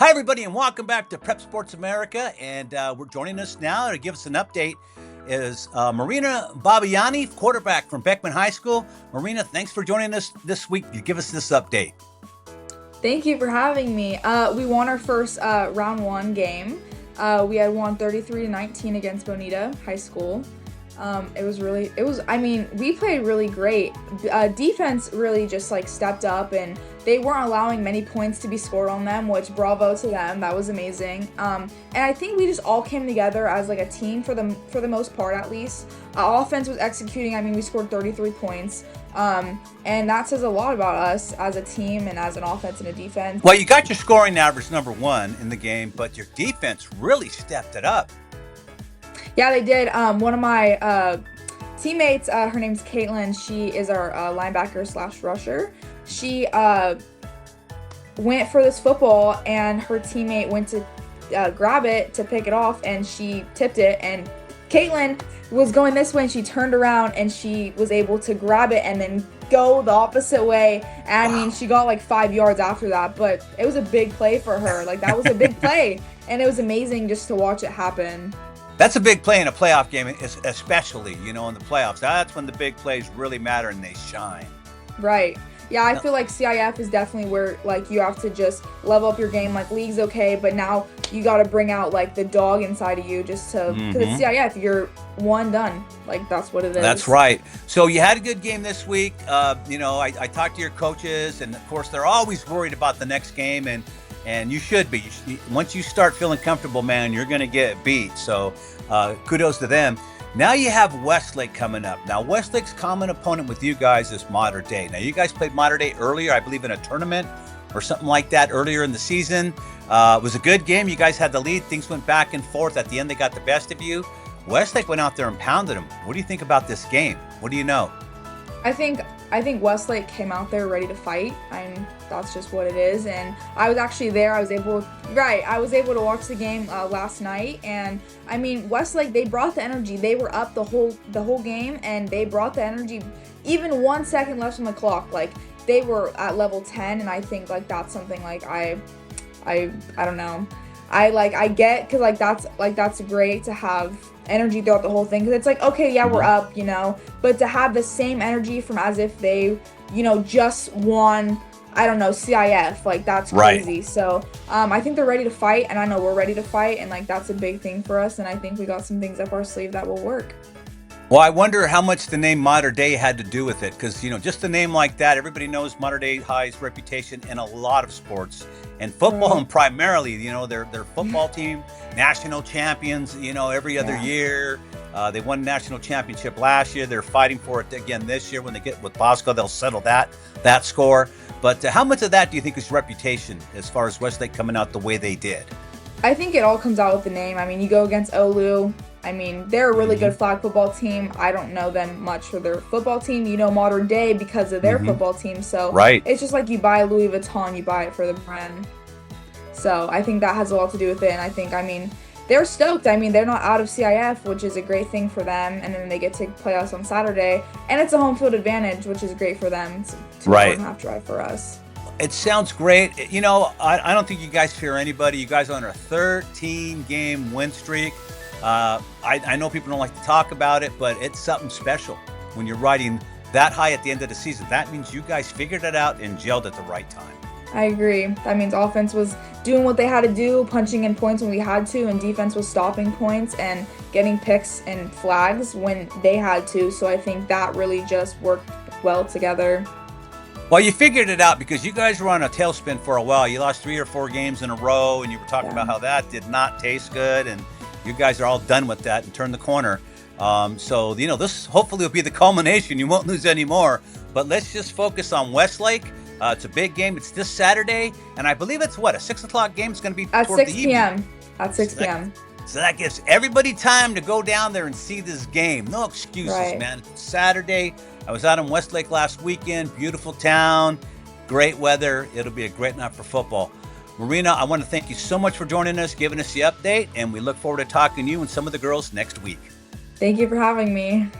Hi, everybody, and welcome back to Prep Sports America. And we're joining us now to give us an update is Marina Babayani, quarterback from Beckman High School. Marina, thanks for joining us this week to give us this update. Thank you for having me. We won our first round one game. We had won 33-19 against Bonita High School. We played really great. Defense really just like stepped up and they weren't allowing many points to be scored on them, which bravo to them. That was amazing. And I think we just all came together as like a team for the most part, at least. Offense was executing. We scored 33 points. And that says a lot about us as a team and as an offense and a defense. Well, you got your scoring average number one in the game, but your defense really stepped it up. Yeah, they did. One of my teammates, her name's Caitlin. She is our linebacker / rusher. She went for this football, and her teammate went to grab it to pick it off, and she tipped it. And Caitlin was going this way, and she turned around, and she was able to grab it and then go the opposite way. And she got like 5 yards after that, but it was a big play for her. Like, that was a big play, and it was amazing just to watch it happen. That's a big play in a playoff game, especially, in the playoffs. That's when the big plays really matter and they shine. Right. Yeah, I feel like CIF is definitely where, like, you have to just level up your game. Like, league's okay, but now you got to bring out, like, the dog inside of you just to, because it's CIF, you're one done. Like, that's what it is. That's right. So you had a good game this week. I talked to your coaches, and, of course, they're always worried about the next game, and you should be. Once you start feeling comfortable, man, you're going to get beat. So kudos to them. Now you have Westlake coming up. Now, Westlake's common opponent with you guys is Mater Dei. Now, you guys played Mater Dei earlier, I believe, in a tournament or something like that earlier in the season. It was a good game. You guys had the lead. Things went back and forth. At the end, they got the best of you. Westlake went out there and pounded them. What do you think about this game? What do you know? I think Westlake came out there ready to fight. That's just what it is. And I was actually there. I was able to watch the game last night. And Westlake, they brought the energy. They were up the whole game, and they brought the energy. Even 1 second left on the clock, like, they were at level 10. And I think like that's something like I don't know. I get, because that's great to have energy throughout the whole thing, because it's like, okay, yeah, we're up, but to have the same energy from as if they just won, I don't know, CIF, like, that's crazy. Right. So I think they're ready to fight, and I know we're ready to fight, and like that's a big thing for us, and I think we got some things up our sleeve that will work. Well, I wonder how much the name Mater Dei had to do with it, because, just a name like that, everybody knows Mater Dei High's reputation in a lot of sports, and football, and primarily, their football team, national champions, every other year. They won a national championship last year. They're fighting for it again this year. When they get with Bosco, they'll settle that score. But how much of that do you think is reputation as far as Westlake coming out the way they did? I think it all comes out with the name. You go against Olu. They're a really good flag football team. I don't know them much for their football team. Mater Dei because of their football team. So it's just like you buy Louis Vuitton, you buy it for the brand. So I think that has a lot to do with it. And I think, they're stoked. They're not out of CIF, which is a great thing for them. And then they get to play us on Saturday. And it's a home field advantage, which is great for them. It's 2.5 drive for us. It sounds great. I don't think you guys fear anybody. You guys are on a 13-game win streak. I know people don't like to talk about it, but it's something special when you're riding that high at the end of the season. That means you guys figured it out and gelled at the right time. I agree. That means offense was doing what they had to do, punching in points when we had to, and defense was stopping points and getting picks and flags when they had to. So I think that really just worked well together. Well, you figured it out because you guys were on a tailspin for a while. You lost 3 or 4 games in a row, and you were talking about how that did not taste good, and you guys are all done with that and turned the corner. So, this hopefully will be the culmination. You won't lose any more. But let's just focus on Westlake. It's a big game. It's this Saturday, and I believe it's a 6 o'clock game. It's going to be at 6 p.m. At 6 p.m. So that gives everybody time to go down there and see this game. No excuses, man. It's Saturday. I was out in Westlake last weekend. Beautiful town, great weather. It'll be a great night for football. Marina, I want to thank you so much for joining us, giving us the update, and we look forward to talking to you and some of the girls next week. Thank you for having me.